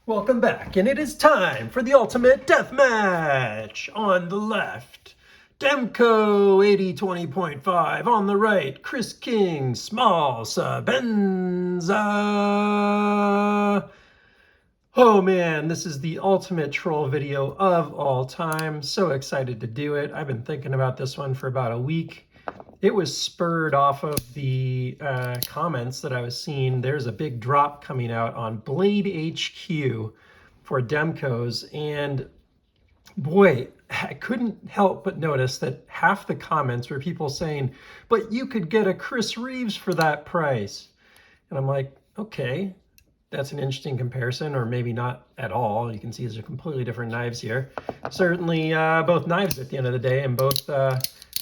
Welcome back, and it is time for the ultimate death match. On the left, Demko AD20.5. On the right, Chris King, Small Sabenza. Oh man, this is the ultimate troll video of all time. So excited to do it. I've been thinking about this one for about a week. It was spurred off of the comments that I was seeing. There's a big drop coming out on BladeHQ for Demcos, and boy, I couldn't help but notice that half the comments were people saying, but you could get a Chris Reeves for that price. And I'm like, okay, that's an interesting comparison, or maybe not at all. You can see these are completely different knives here. Certainly both knives at the end of the day, and both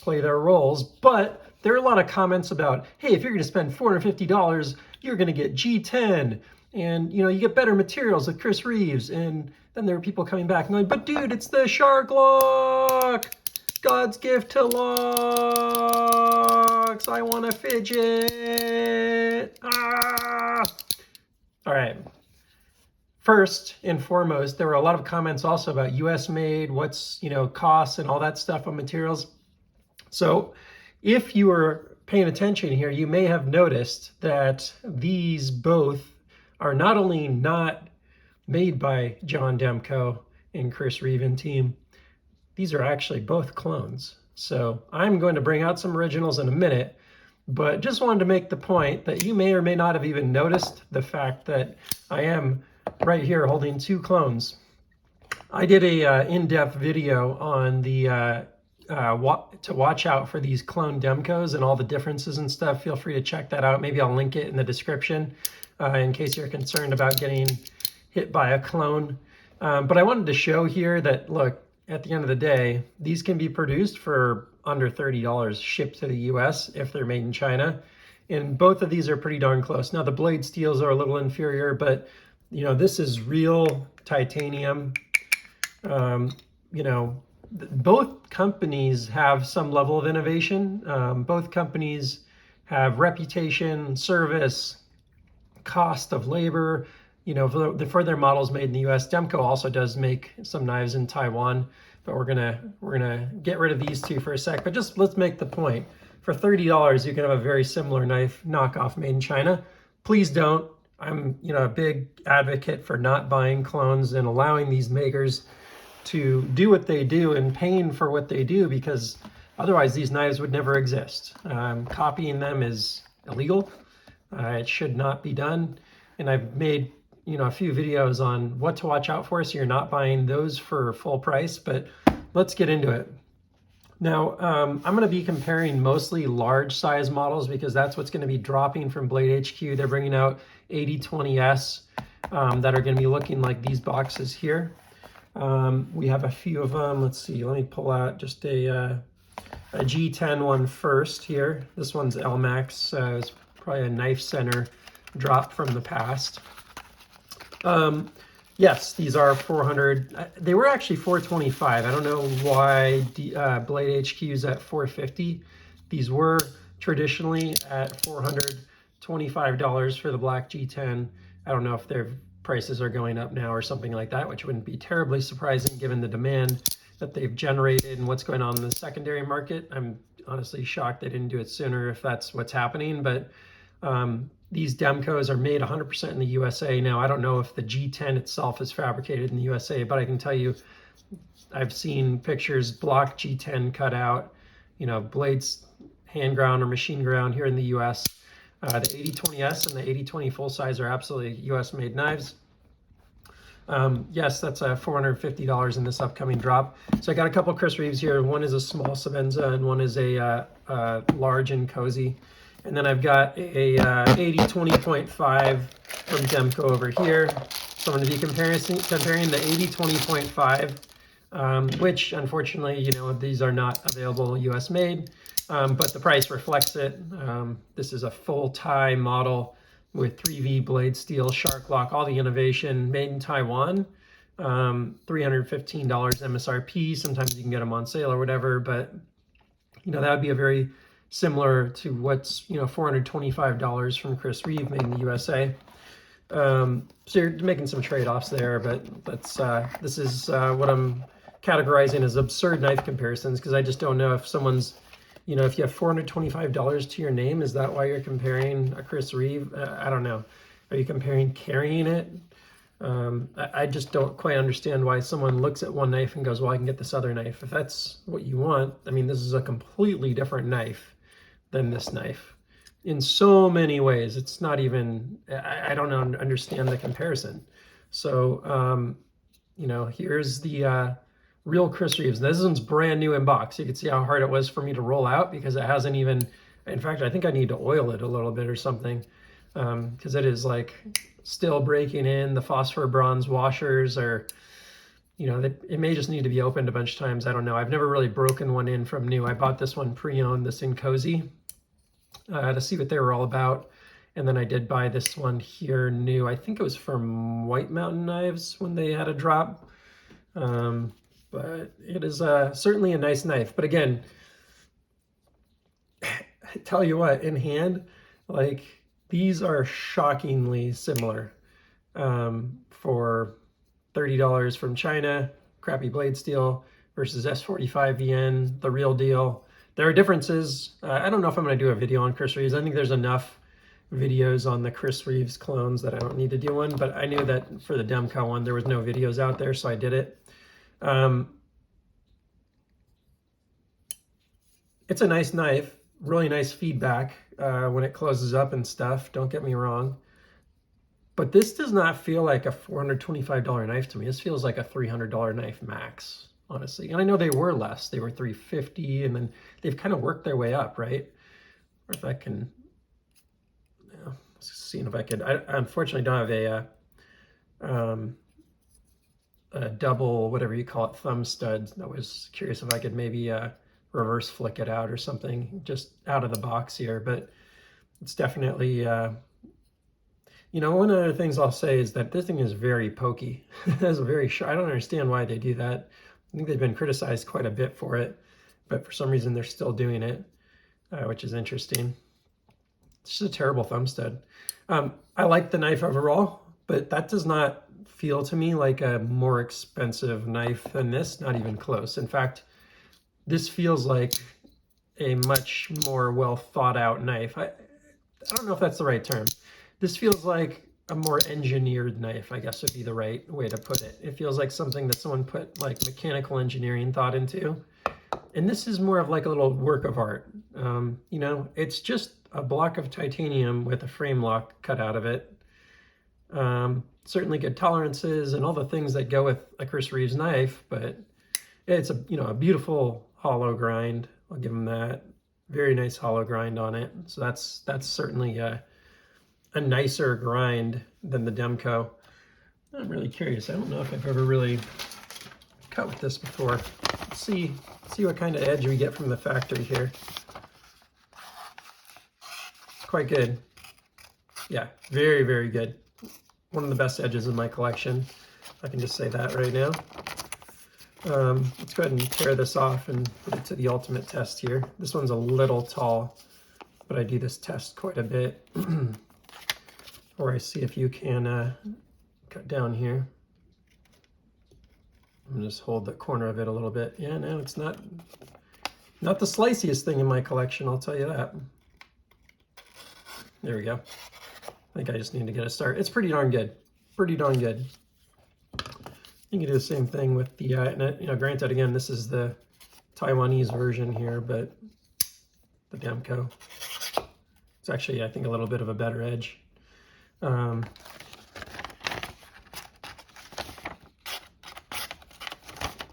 play their roles, but there are a lot of comments about, hey, if you're going to spend $450, you're going to get G10, and you get better materials with Chris Reeves. And then there are people coming back and going, but dude, it's the Shark Lock, God's gift to locks. I want a Fidget. Ah! All right. First and foremost, there were a lot of comments also about US made, what's costs and all that stuff on materials. So if you were paying attention here, you may have noticed that these both are not only not made by John Demko and Chris Reeve and team, these are actually both clones. So I'm going to bring out some originals in a minute, but just wanted to make the point that you may or may not have even noticed the fact that I am right here holding two clones. I did a in-depth video on the to watch out for these clone Demcos and all the differences and stuff. Feel free to check that out. Maybe I'll link it in the description in case you're concerned about getting hit by a clone. But I wanted to show here that, look, at the end of the day, these can be produced for under $30 shipped to the US if they're made in China. And both of these are pretty darn close. Now the blade steels are a little inferior, but this is real titanium. Both companies have some level of innovation. Both companies have reputation, service, cost of labor, for their models made in the US. Demco also does make some knives in Taiwan, but we're gonna get rid of these two for a sec. But just let's make the point. For $30, you can have a very similar knife knockoff made in China. Please don't. I'm a big advocate for not buying clones and allowing these makers to do what they do and paying for what they do, because otherwise these knives would never exist. Copying them is illegal. It should not be done. And I've made a few videos on what to watch out for, so you're not buying those for full price. But let's get into it. Now, I'm going to be comparing mostly large size models because that's what's going to be dropping from BladeHQ. They're bringing out AD20S that are going to be looking like these boxes here. We have a few of them. Let's see, let me pull out just a G10 one first here. This one's LMAX. It's probably a Knife Center drop from the past. Yes, these are 400. They were actually 425. I don't know why BladeHQ's at 450. These were traditionally at $425 for the black G10. I don't know if their prices are going up now or something like that, which wouldn't be terribly surprising given the demand that they've generated and what's going on in the secondary market. I'm honestly shocked they didn't do it sooner if that's what's happening, but these Demcos are made 100% in the USA. Now, I don't know if the G10 itself is fabricated in the USA, but I can tell you I've seen pictures, block G10 cut out, blades hand ground or machine ground here in the US. The AD20S and the AD20 full size are absolutely US made knives. Yes, that's $450 in this upcoming drop. So I got a couple Chris Reeves here. One is a small Sabenza and one is a large Inkosi. And then I've got a AD20.5 from Demco over here. So I'm going to be comparing the AD20.5, which unfortunately, these are not available US made, but the price reflects it. This is a full Thai model with 3V blade steel, Shark Lock, all the innovation, made in Taiwan. $315 MSRP. Sometimes you can get them on sale or whatever, but that would be a very similar to what's $425 from Chris Reeve made in the USA. So you're making some trade-offs there, but this is what I'm categorizing as absurd knife comparisons, because I just don't know if someone's, if you have $425 to your name, is that why you're comparing a Chris Reeve? I don't know. Are you comparing carrying it? I just don't quite understand why someone looks at one knife and goes, well, I can get this other knife. If that's what you want, I mean, this is a completely different knife than this knife in so many ways. It's not even, I don't understand the comparison. So, here's the real Chris Reeves. This one's brand new in box. You can see how hard it was for me to roll out, because it hasn't even, in fact, I think I need to oil it a little bit or something, because it is like still breaking in. The phosphor bronze washers are, it may just need to be opened a bunch of times. I don't know. I've never really broken one in from new. I bought this one pre-owned, this Inkosi, to see what they were all about. And then I did buy this one here new. I think it was from White Mountain Knives when they had a drop. But it is certainly a nice knife. But again, I tell you what, in hand, like, these are shockingly similar. For $30 from China, crappy blade steel, versus S45 VN, the real deal. There are differences. I don't know if I'm going to do a video on Chris Reeves. I think there's enough videos on the Chris Reeves clones that I don't need to do one, but I knew that for the Demco one, there was no videos out there, so I did it. It's a nice knife, really nice feedback when it closes up and stuff, don't get me wrong. But this does not feel like a $425 knife to me. This feels like a $300 knife max, honestly. And I know they were less. They were $350, and then they've kind of worked their way up, right? Or if I can, seeing if I could. I unfortunately don't have a double, whatever you call it, thumb stud. I was curious if I could maybe reverse flick it out or something, just out of the box here. But it's definitely, one of the things I'll say is that this thing is very pokey. It's very sharp. I don't understand why they do that. I think they've been criticized quite a bit for it, but for some reason they're still doing it, which is interesting. It's just a terrible thumb stud. I like the knife overall, but that does not feel to me like a more expensive knife than this, not even close. In fact, this feels like a much more well thought out knife. I don't know if that's the right term. This feels like a more engineered knife, I guess would be the right way to put it. It feels like something that someone put like mechanical engineering thought into. And this is more of like a little work of art. It's just a block of titanium with a frame lock cut out of it. Certainly good tolerances and all the things that go with a Chris Reeves knife, but it's a beautiful hollow grind. I'll give them that. Very nice hollow grind on it. So that's certainly a nicer grind than the Demco. I'm really curious. I don't know if I've ever really cut with this before. Let's see what kind of edge we get from the factory here. It's quite good. Yeah, very, very good. One of the best edges in my collection. I can just say that right now. Let's go ahead and tear this off and put it to the ultimate test here. This one's a little tall, but I do this test quite a bit. Or I see if you can cut down here. I'm gonna just hold the corner of it a little bit. Yeah, no, it's not the sliciest thing in my collection, I'll tell you that. There we go. I think I just need to get a start. It's pretty darn good. Pretty darn good. You can do the same thing with the, granted, again, this is the Taiwanese version here, but the Demco. It's actually, I think, a little bit of a better edge.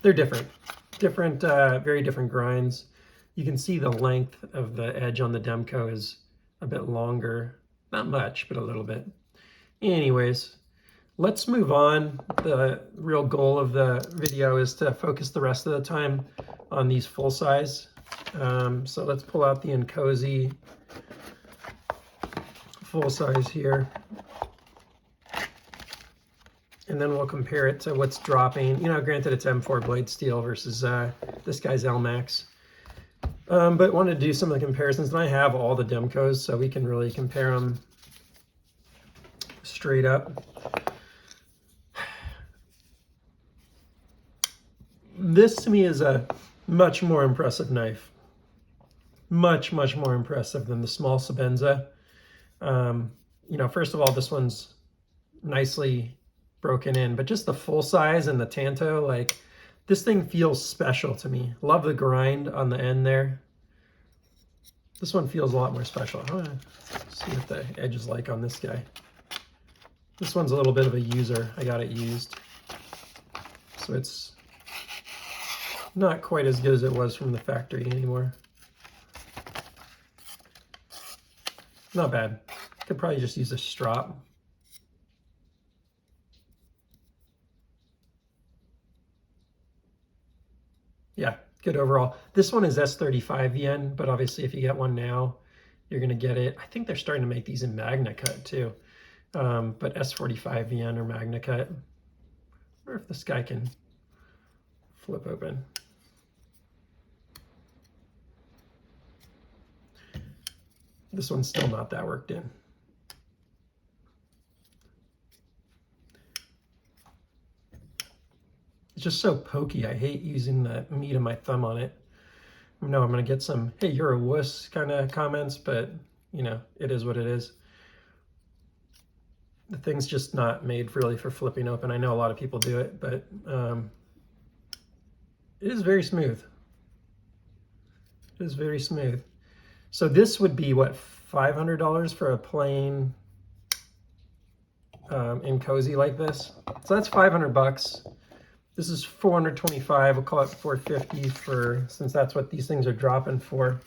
They're different, very different grinds. You can see the length of the edge on the Demco is a bit longer, not much, but a little bit. Anyways, let's move on. The real goal of the video is to focus the rest of the time on these full size. So let's pull out the Inkosi full size here. And then we'll compare it to what's dropping. Granted it's M4 blade steel versus this guy's LMAX. But wanted to do some of the comparisons. And I have all the Demcos, so we can really compare them straight up. This to me is a much more impressive knife. Much, much more impressive than the small Sebenza. You know, first of all, this one's nicely broken in, but just the full size and the Tanto, like, this thing feels special to me. Love the grind on the end there. This one feels a lot more special. I want to see what the edge is like on this guy. This one's a little bit of a user. I got it used. So it's not quite as good as it was from the factory anymore. Not bad. Could probably just use a strop. Yeah, good overall. This one is S35 yen, but obviously if you get one now, you're going to get it. I think they're starting to make these in Magna Cut too. But S45 yen or Magna Cut. I wonder if this guy can flip open. This one's still not that worked in. It's just so pokey. I hate using the meat of my thumb on it. I know I'm going to get some, hey, you're a wuss kind of comments, but, you know, it is what it is. The thing's just not made really for flipping open. I know a lot of people do it, but it is very smooth. It is very smooth. So this would be, what, $500 for a plain Inkosi like this? So that's 500 bucks. This is 425. We'll call it 450 for, since that's what these things are dropping for.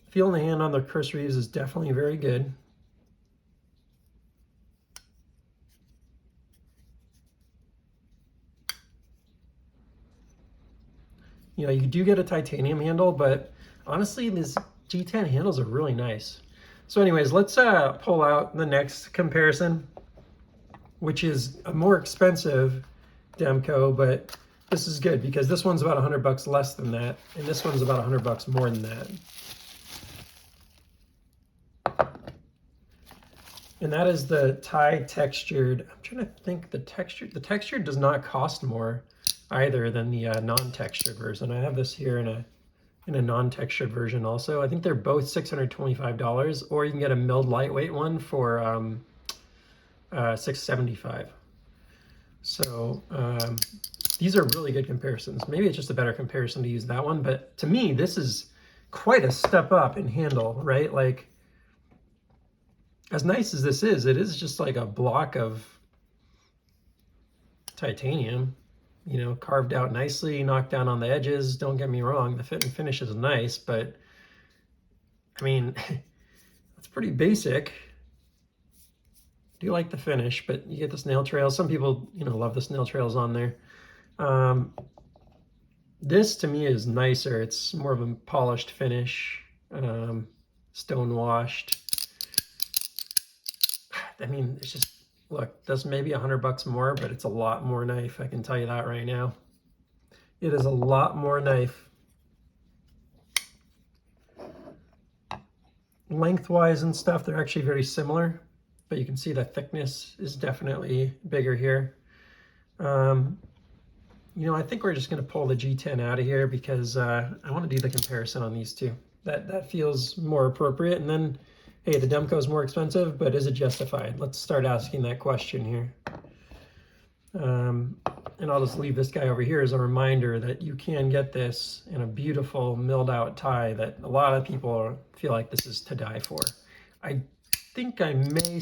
Feel in the hand on the Chris Reeves is definitely very good. You know, you do get a titanium handle, but honestly, these G10 handles are really nice. So anyways, let's pull out the next comparison, which is a more expensive Demco, but this is good because this one's about 100 bucks less than that, and this one's about 100 bucks more than that. And that is the tie textured. I'm trying to think, the textured does not cost more either than the non-textured version. I have this here in a non-textured version also. I think they're both $625, or you can get a milled lightweight one for $675. So these are really good comparisons. Maybe it's just a better comparison to use that one, but to me, this is quite a step up in handle, right? Like, as nice as this is, it is just like a block of titanium, you know, carved out nicely, knocked down on the edges. Don't get me wrong, the fit and finish is nice, but I mean, it's pretty basic. I do like the finish, but you get the snail trails. Some people, you know, love the snail trails on there. This to me is nicer. It's more of a polished finish, stone washed. I mean, it's just, look, that's maybe 100 bucks more, but it's a lot more knife. I can tell you that right now. It is a lot more knife. Lengthwise and stuff, they're actually very similar, but you can see the thickness is definitely bigger here. You know, I think we're just going to pull the G10 out of here because I want to do the comparison on these two. That feels more appropriate. And then, hey, the Demco is more expensive, but is it justified? Let's start asking that question here. And I'll just leave this guy over here as a reminder that you can get this in a beautiful milled out tie that a lot of people feel like this is to die for. I think I may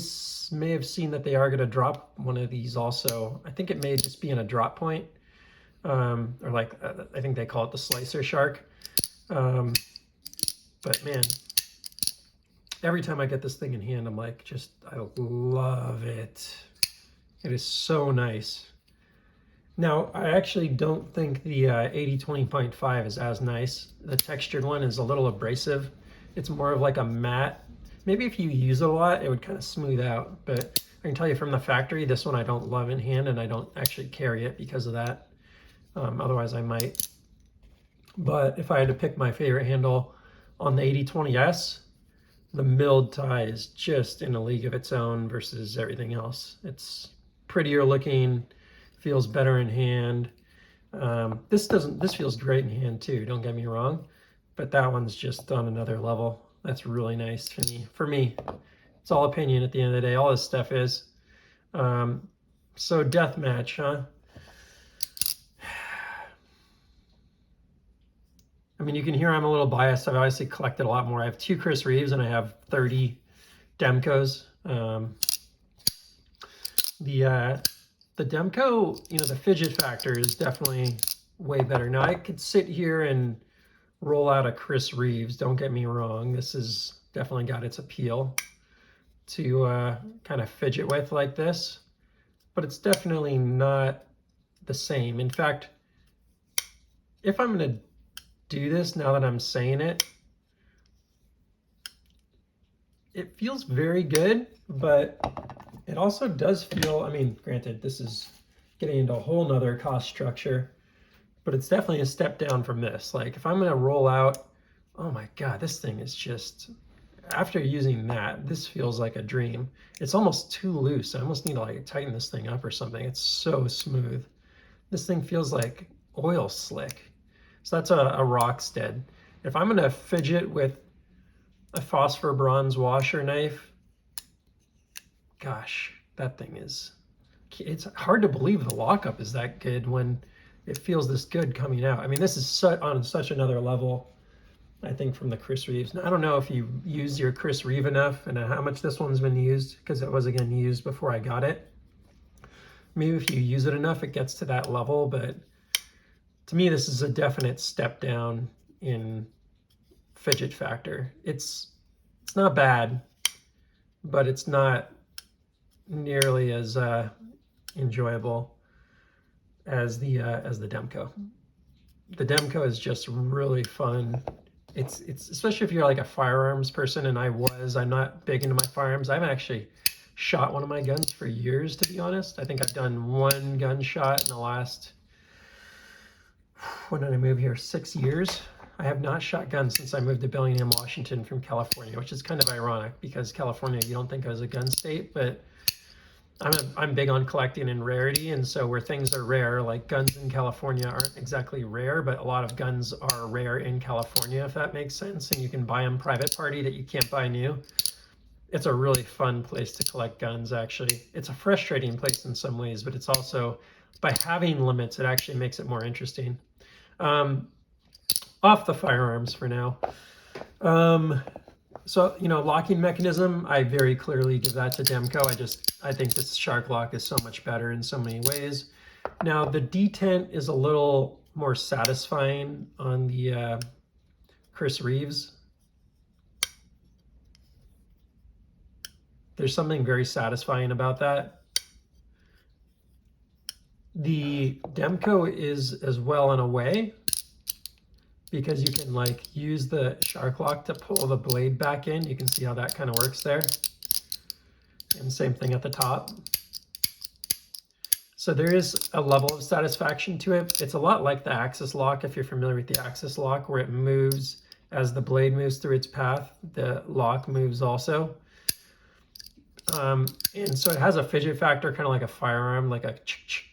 have seen that they are going to drop one of these also. I think it may just be in a drop point, or like, I think they call it the slicer shark. But man, every time I get this thing in hand, I'm like, I love it. It is so nice. Now, I actually don't think the AD20.5 is as nice. The textured one is a little abrasive. It's more of like a matte. Maybe if you use it a lot, it would kind of smooth out. But I can tell you from the factory, this one I don't love in hand, and I don't actually carry it because of that. Otherwise, I might. But if I had to pick my favorite handle, On the AD20S, the milled tie is just in a league of its own versus everything else. It's prettier looking, feels better in hand. This feels great in hand too, don't get me wrong, but that one's just on another level. That's really nice for me. It's all opinion at the end of the day. All this stuff is. So deathmatch, huh? I mean, you can hear I'm a little biased. I've obviously collected a lot more. I have 2 Chris Reeves and I have 30 Demcos. The Demco, you know, the fidget factor is definitely way better. Now I could sit here and roll out a Chris Reeves. Don't get me wrong. This has definitely got its appeal to kind of fidget with like this, but it's definitely not the same. In fact, if I'm going to do this now that I'm saying it, it feels very good, but it also does feel, I mean, granted, this is getting into a whole nother cost structure, but it's definitely a step down from this. Like if I'm going to roll out, oh my God, this thing is just, after using that, this feels like a dream. It's almost too loose. I almost need to like tighten this thing up or something. It's so smooth. This thing feels like oil slick. So that's a Rockstead. If I'm going to fidget with a phosphor bronze washer knife, gosh, that thing is, it's hard to believe the lockup is that good when it feels this good coming out. I mean, this is on such another level, I think, from the Chris Reeves. Now, I don't know if you use your Chris Reeve enough and how much this one's been used, because it was, again, used before I got it. Maybe if you use it enough, it gets to that level, but to me, this is a definite step down in fidget factor. It's not bad, but it's not nearly as enjoyable as the Demco. The Demco is just really fun. It's especially if you're like a firearms person, and I'm not big into my firearms. I haven't actually shot one of my guns for years, to be honest. I think I've done one gunshot in the last, when did I move here? 6 years. I have not shot guns since I moved to Bellingham, Washington from California, which is kind of ironic because California, you don't think of as a gun state, but I'm big on collecting and rarity, and so where things are rare, like guns in California aren't exactly rare, but a lot of guns are rare in California, if that makes sense, and you can buy them private party that you can't buy new. It's a really fun place to collect guns, actually. It's a frustrating place in some ways, but it's also, by having limits, it actually makes it more interesting. Off the firearms for now. So, you know, locking mechanism, I very clearly give that to Demco. I think this shark lock is so much better in so many ways. Now, the detent is a little more satisfying on the Chris Reeves. There's something very satisfying about that. The Demco is as well in a way, because you can like use the shark lock to pull the blade back in. You can see how that kind of works there. And same thing at the top. So there is a level of satisfaction to it. It's a lot like the axis lock, if you're familiar with the axis lock, where it moves as the blade moves through its path, the lock moves also. And so it has a fidget factor, kind of like a firearm, like a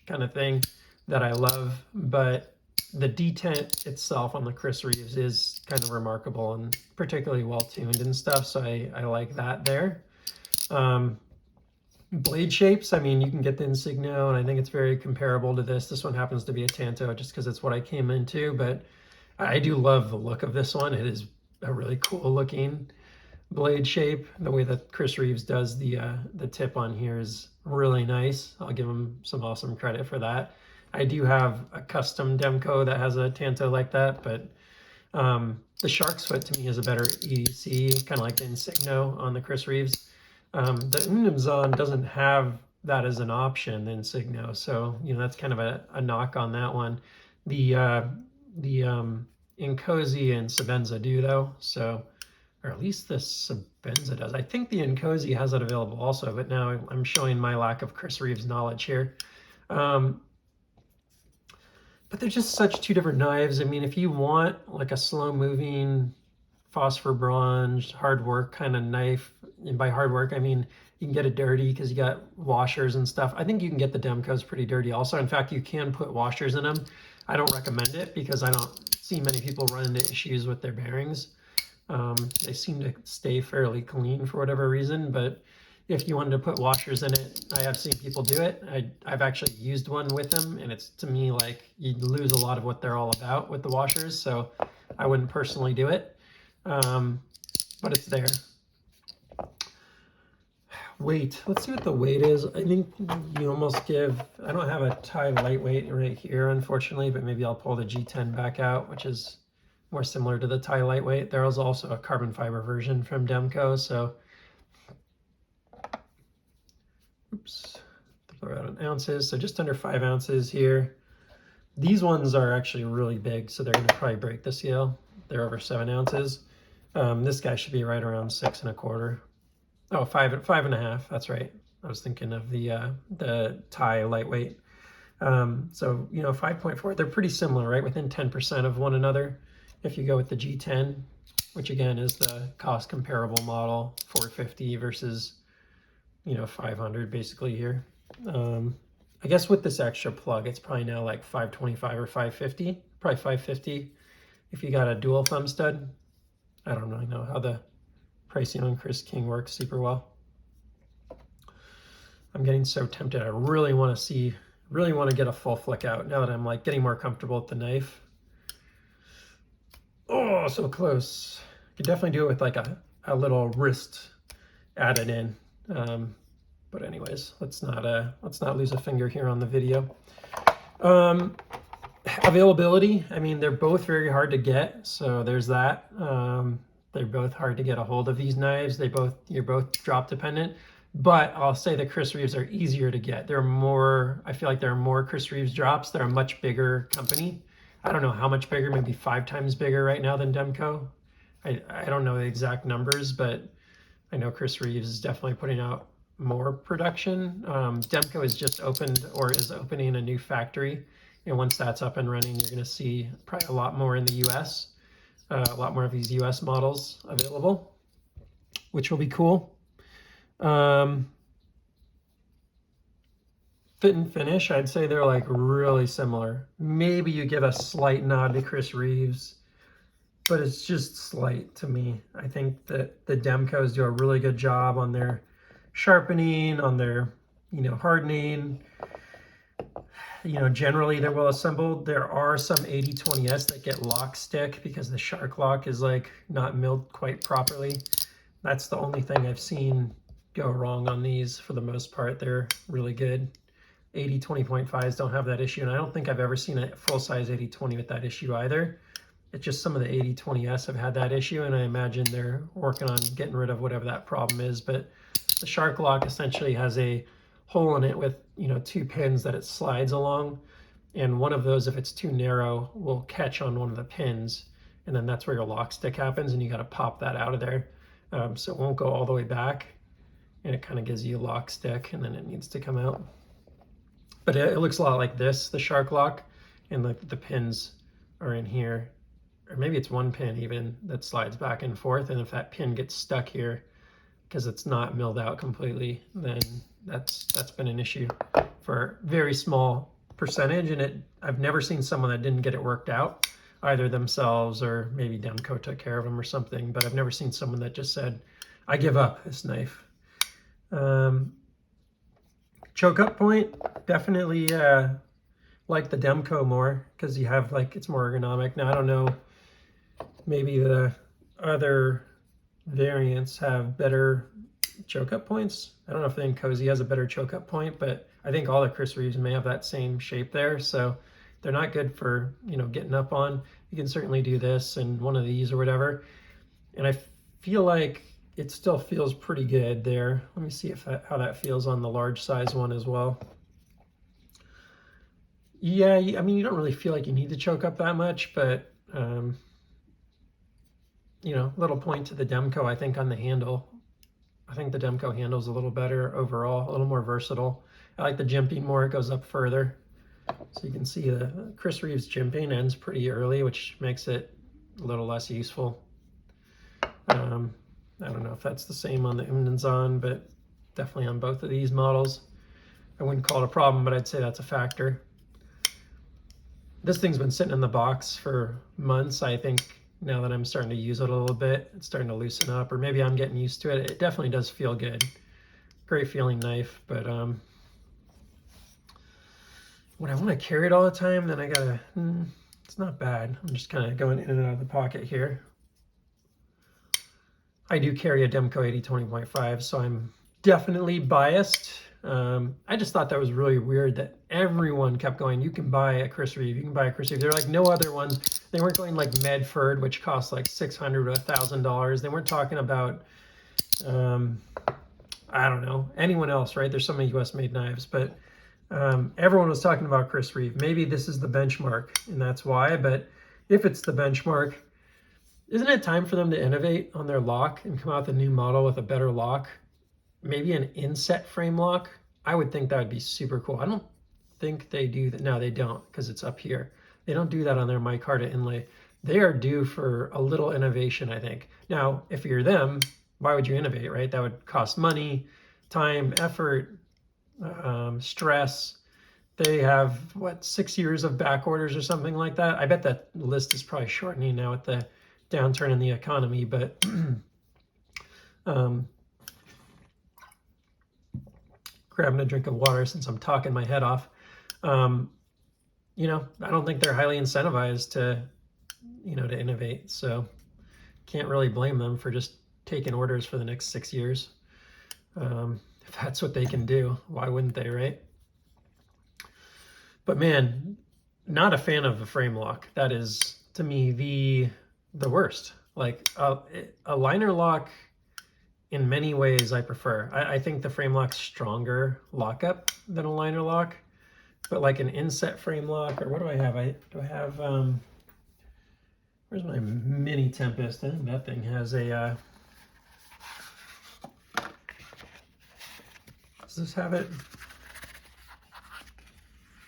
kind of thing that I love, but the detent itself on the Chris Reeves is kind of remarkable and particularly well tuned and stuff, so I like that there. Blade shapes, I mean, you can get the Insigno, and I think it's very comparable to this. This one happens to be a Tanto just because it's what I came into, but I do love the look of this one. It is a really cool looking blade shape. The way that Chris Reeves does the tip on here is really nice. I'll give him some awesome credit for that. I do have a custom Demco that has a Tanto like that, but the Shark's Foot to me is a better EDC, kind of like the Insigno on the Chris Reeves. The Unimzon doesn't have that as an option, the Insigno, so you know that's kind of a knock on that one. The Inkosi and Sabenza do though, so, or at least the Sabenza does. I think the Inkosi has it available also, but now I'm showing my lack of Chris Reeves knowledge here. But they're just such two different knives. I mean, if you want like a slow moving phosphor bronze, hard work kind of knife. And by hard work, I mean you can get it dirty because you got washers and stuff. I think you can get the Demcos pretty dirty also. In fact, you can put washers in them. I don't recommend it because I don't see many people run into issues with their bearings. They seem to stay fairly clean for whatever reason, but if you wanted to put washers in it, I have seen people do it. I've actually used one with them, and it's, to me, like you lose a lot of what they're all about with the washers, so I wouldn't personally do it, but it's there. Weight, let's see what the weight is. I think you almost give, I don't have a tie lightweight right here, unfortunately, but maybe I'll pull the G10 back out, which is more similar to the tie lightweight. There is also a carbon fiber version from Demco, so oops, throw out in ounces, so just under 5 ounces here. These ones are actually really big, so they're going to probably break the seal. They're over 7 ounces. This guy should be right around 6 1/4. Oh, 5 1/2. That's right. I was thinking of the tie lightweight. So 5.4. They're pretty similar, right? Within 10% of one another. If you go with the G10, which again is the cost comparable model, 450 versus 500 basically here. I guess with this extra plug, it's probably now like 525 or 550. Probably 550 if you got a dual thumb stud. I don't really know how the pricing on Chris King works super well. I'm getting so tempted. I really want to get a full flick out now that I'm like getting more comfortable with the knife. Oh, so close. You could definitely do it with like a little wrist added in. But anyways, let's not lose a finger here on the video. Availability, I mean, they're both very hard to get, so there's that. They're both hard to get a hold of, these knives. You're both drop dependent, but I'll say the Chris Reeves are easier to get. I feel like there are more Chris Reeves drops. They're a much bigger company. I don't know how much bigger, maybe 5 times bigger right now than Demco. I don't know the exact numbers, but I know Chris Reeves is definitely putting out more production. Demco has just opened or is opening a new factory, and once that's up and running, you're going to see probably a lot more in the US, a lot more of these US models available, which will be cool. Fit and finish, I'd say they're like really similar. Maybe you give a slight nod to Chris Reeves, but it's just slight to me. I think that the Demcos do a really good job on their sharpening, on their hardening. Generally they're well assembled. There are some AD20S that get lock stick because the shark lock is like not milled quite properly. That's the only thing I've seen go wrong on these. For the most part, they're really good. AD20.5s don't have that issue, and I don't think I've ever seen a full-size AD20 with that issue either. It's just some of the AD20S have had that issue, and I imagine they're working on getting rid of whatever that problem is. But the shark lock essentially has a hole in it with 2 pins that it slides along, and one of those, if it's too narrow, will catch on one of the pins, and then that's where your lock stick happens, and you got to pop that out of there. So it won't go all the way back, and it kind of gives you a lock stick, and then it needs to come out. But it looks a lot like this, the shark lock, and the pins are in here, or maybe it's 1 pin even that slides back and forth, and if that pin gets stuck here because it's not milled out completely, then that's been an issue for a very small percentage, and I've never seen someone that didn't get it worked out, either themselves or maybe Demco took care of them or something, but I've never seen someone that just said, I give up this knife. Choke up point, definitely like the Demco more because you have it's more ergonomic. Now I don't know, maybe the other variants have better choke up points. I don't know if the Inkosi has a better choke up point, but I think all the Chris Reeves may have that same shape there, so they're not good for getting up on. You can certainly do this and one of these or whatever, and I feel like it still feels pretty good there. Let me see how that feels on the large size one as well. Yeah, I mean, you don't really feel like you need to choke up that much, but little point to the Demco, I think, on the handle. I think the Demco handle's a little better overall, a little more versatile. I like the jimping more, it goes up further. So you can see the Chris Reeves jimping ends pretty early, which makes it a little less useful. I don't know if that's the same on the Imnenzon, but definitely on both of these models. I wouldn't call it a problem, but I'd say that's a factor. This thing's been sitting in the box for months. I think now that I'm starting to use it a little bit, it's starting to loosen up, or maybe I'm getting used to it. It definitely does feel good. Great feeling knife, but when I want to carry it all the time, then I gotta, it's not bad. I'm just kind of going in and out of the pocket here. I do carry a Demco AD20.5, so I'm definitely biased. I just thought that was really weird that everyone kept going, you can buy a Chris Reeve, you can buy a Chris Reeve. They're like no other ones. They weren't going like Medford, which costs like $600 to $1,000. They weren't talking about, I don't know, anyone else, right? There's so many US made knives, but everyone was talking about Chris Reeve. Maybe this is the benchmark and that's why, but if it's the benchmark, isn't it time for them to innovate on their lock and come out with a new model with a better lock? Maybe an inset frame lock? I would think that would be super cool. I don't think they do that. No, they don't, because it's up here. They don't do that on their micarta inlay. They are due for a little innovation, I think. Now, if you're them, why would you innovate, right? That would cost money, time, effort, stress. They have, what, 6 years of back orders or something like that? I bet that list is probably shortening now with the downturn in the economy, but grabbing a drink of water since I'm talking my head off. You know, I don't think they're highly incentivized to, you know, to innovate. So can't really blame them for just taking orders for the next 6 years. If that's what they can do, why wouldn't they, right? But man, not a fan of a frame lock. That is, to me, the worst. Like a liner lock, in many ways, I prefer. I think the frame lock's stronger lockup than a liner lock, but like an inset frame lock, or what do I have? Do I have, where's my mini Tempest? I think that thing has a, does this have it?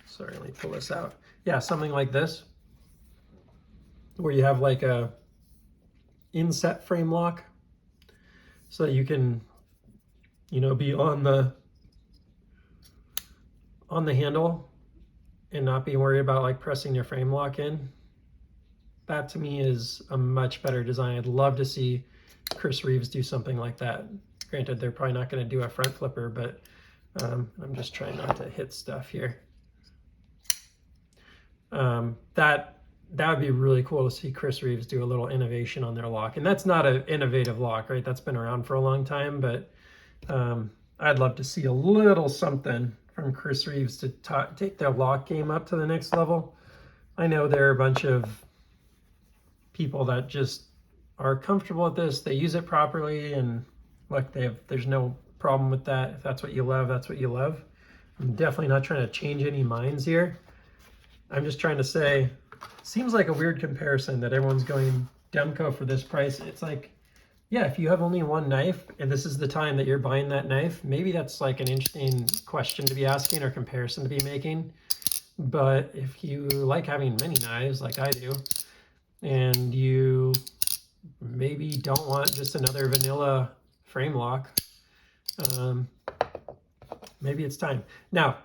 Sorry, let me pull this out. Yeah, something like this, where you have like a inset frame lock, so that you can, you know, be on the handle and not be worried about like pressing your frame lock in. That to me is a much better design. I'd love to see Chris Reeves do something like that. Granted, they're probably not going to do a front flipper, but I'm just trying not to hit stuff here. That would be really cool to see Chris Reeves do a little innovation on their lock. And that's not an innovative lock, right? That's been around for a long time, but I'd love to see a little something from Chris Reeves to take their lock game up to the next level. I know there are a bunch of people that just are comfortable with this. They use it properly, and look, there's no problem with that. If that's what you love, that's what you love. I'm definitely not trying to change any minds here. I'm just trying to say, seems like a weird comparison that everyone's going Demco for this price. It's like, yeah, if you have only one knife and this is the time that you're buying that knife, maybe that's like an interesting question to be asking or comparison to be making. But if you like having many knives like I do, and you maybe don't want just another vanilla frame lock, maybe it's time. Now,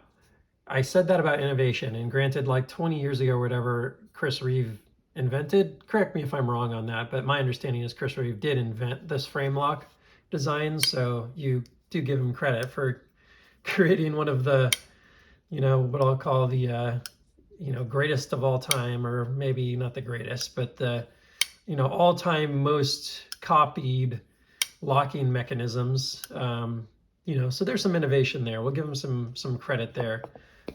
I said that about innovation, and granted, like 20 years ago or whatever, Chris Reeve invented, correct me if I'm wrong on that, but my understanding is Chris Reeve did invent this frame lock design, so you do give him credit for creating one of the, you know, what I'll call the, you know, greatest of all time, or maybe not the greatest, but the, you know, all-time most copied locking mechanisms. You know, so there's some innovation there. We'll give him some credit there.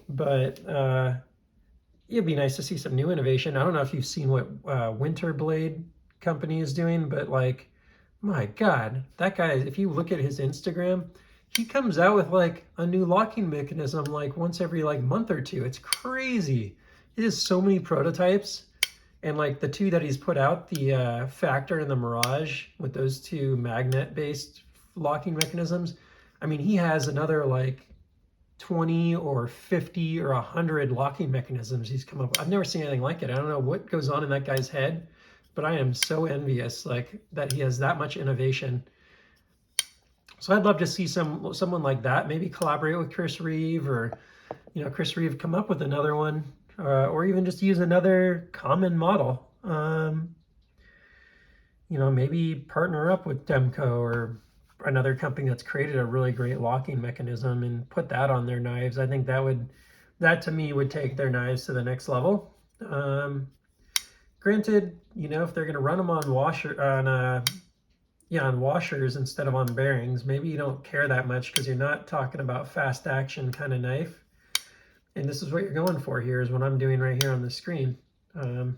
But it'd be nice to see some new innovation. I don't know if you've seen what Winter Blade company is doing, but like, my God, that guy, if you look at his Instagram, he comes out with like a new locking mechanism like once every like month or two. It's crazy. He has so many prototypes, and like the two that he's put out, the Factor and the Mirage, with those two magnet-based locking mechanisms, I mean, he has another like 20 or 50 or 100 locking mechanisms he's come up with. I've never seen anything like it. I don't know what goes on in that guy's head, but I am so envious like that he has that much innovation. So I'd love to see someone like that maybe collaborate with Chris Reeve, or Chris Reeve come up with another one, or even just use another common model. Maybe partner up with Demco or another company that's created a really great locking mechanism and put that on their knives. I think that to me would take their knives to the next level. Granted, if they're going to run them on on washers instead of on bearings, maybe you don't care that much because you're not talking about fast action kind of knife. And this is what you're going for here, is what I'm doing right here on the screen. And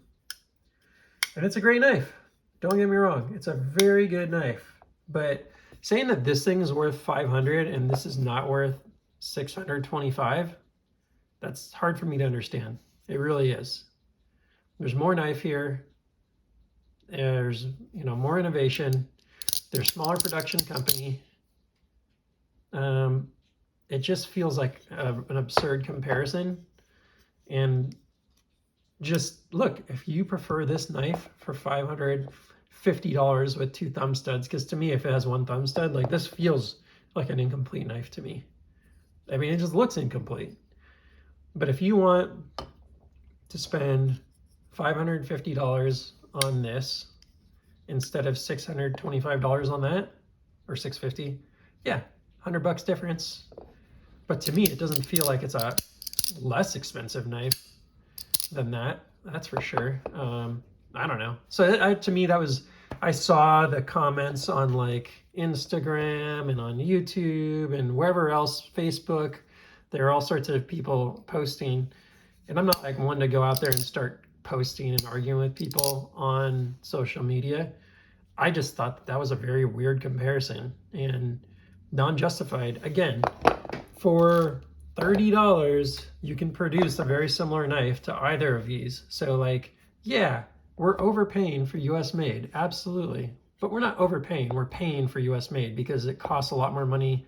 it's a great knife. Don't get me wrong. It's a very good knife. But saying that this thing is worth 500 and this is not worth 625, that's hard for me to understand. It really is. There's more knife here. There's, more innovation. There's smaller production company. It just feels like an absurd comparison. And just look, if you prefer this knife for $550 with 2 thumb studs, because to me, if it has 1 thumb stud, like this feels like an incomplete knife to me. I mean, it just looks incomplete. But if you want to spend $550 on this instead of $625 on that, or $650, yeah, $100 difference. But to me, it doesn't feel like it's a less expensive knife than that. That's for sure. I don't know. So to me, I saw the comments on like Instagram and on YouTube and wherever else, Facebook. There are all sorts of people posting. And I'm not like one to go out there and start posting and arguing with people on social media. I just thought that was a very weird comparison and non-justified. Again, for $30, you can produce a very similar knife to either of these. So like, yeah, we're overpaying for US made, absolutely. But we're not overpaying, we're paying for US made because it costs a lot more money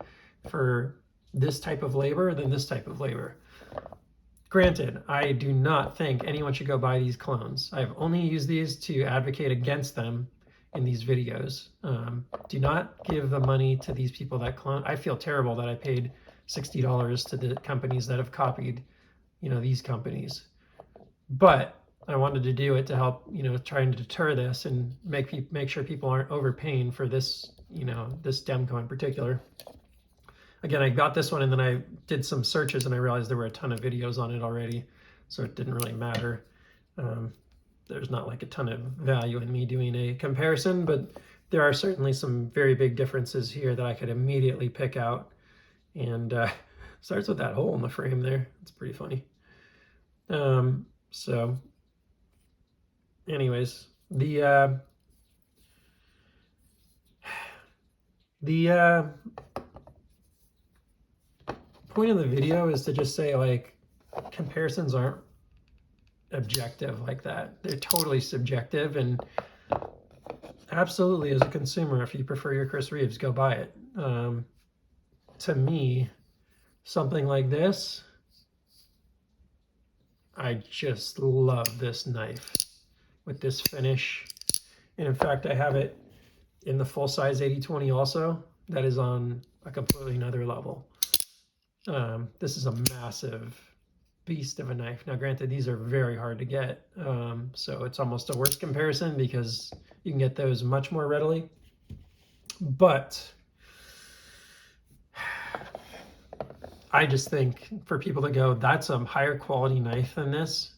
for this type of labor than this type of labor. Granted, I do not think anyone should go buy these clones. I've only used these to advocate against them in these videos. Do not give the money to these people that clone. I feel terrible that I paid $60 to the companies that have copied, these companies. But I wanted to do it to help, trying to deter this and make sure people aren't overpaying for this, this Demco in particular. Again, I got this one and then I did some searches and I realized there were a ton of videos on it already, so it didn't really matter. There's not like a ton of value in me doing a comparison, but there are certainly some very big differences here that I could immediately pick out. And starts with that hole in the frame there. It's pretty funny. So anyways, the point of the video is to just say like comparisons aren't objective like that. They're totally subjective, and absolutely as a consumer, if you prefer your Chris Reeves, go buy it. To me, something like this, I just love this knife with this finish. And in fact, I have it in the full-size AD20 also. That is on a completely another level. This is a massive beast of a knife. Now, granted, these are very hard to get, so it's almost a worse comparison because you can get those much more readily. But I just think for people to go, that's a higher quality knife than this,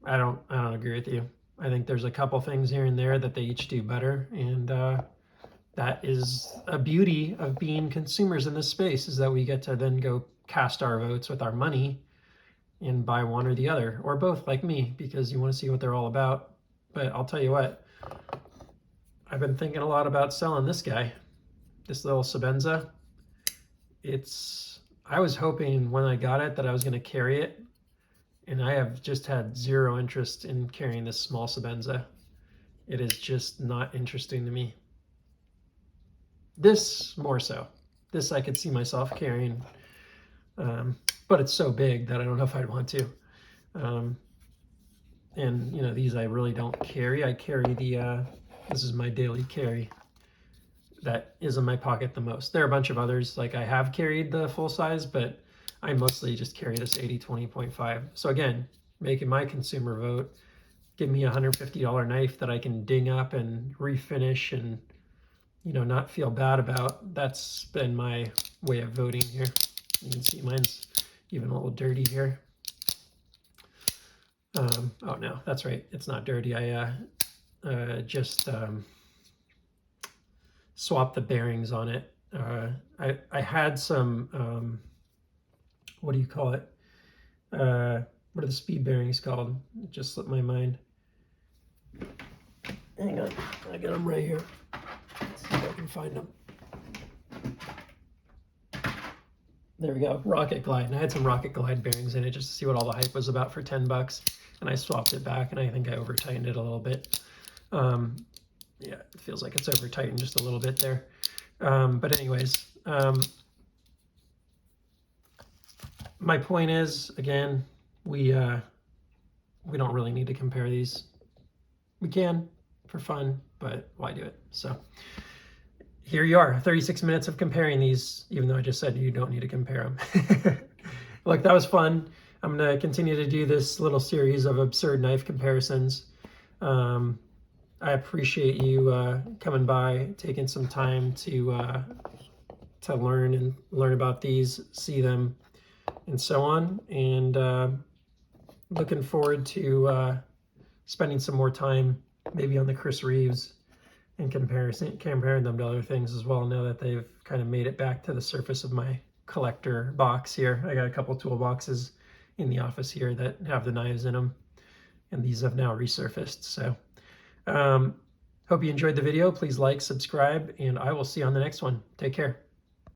I don't agree with you. I think there's a couple things here and there that they each do better, and that is a beauty of being consumers in this space, is that we get to then go cast our votes with our money and buy one or the other, or both, like me, because you want to see what they're all about. But I'll tell you what, I've been thinking a lot about selling this guy, this little Sebenza. I was hoping when I got it that I was going to carry it, and I have just had zero interest in carrying this small Sebenza. It is just not interesting to me. This more so. This I could see myself carrying, but it's so big that I don't know if I'd want to. And you know, these I really don't carry. I carry the, this is my daily carry that is in my pocket the most. There are a bunch of others, like I have carried the full size, but I mostly just carry this AD20.5. So again, making my consumer vote, give me a $150 knife that I can ding up and refinish and, you know, not feel bad about. That's been my way of voting here. You can see mine's even a little dirty here. Oh no, that's right, it's not dirty. I just swapped the bearings on it. I had some, what do you call it? What are the speed bearings called? It just slipped my mind. Hang on, I got them right here. Let's see if I can find them. There we go, Rocket Glide. And I had some Rocket Glide bearings in it just to see what all the hype was about for 10 bucks. And I swapped it back, and I think I over-tightened it a little bit. Yeah, it feels like it's over-tightened just a little bit there. But anyways, my point is, again, we don't really need to compare these. We can for fun, but why do it? So here you are, 36 minutes of comparing these, even though I just said you don't need to compare them. Look, that was fun. I'm going to continue to do this little series of absurd knife comparisons. I appreciate you coming by, taking some time to learn about these, see them, and so on. And looking forward to spending some more time maybe on the Chris Reeves and comparing them to other things as well, now that they've kind of made it back to the surface of my collector box here. I got a couple toolboxes in the office here that have the knives in them, and these have now resurfaced. So hope you enjoyed the video. Please like, subscribe, and I will see you on the next one. Take care.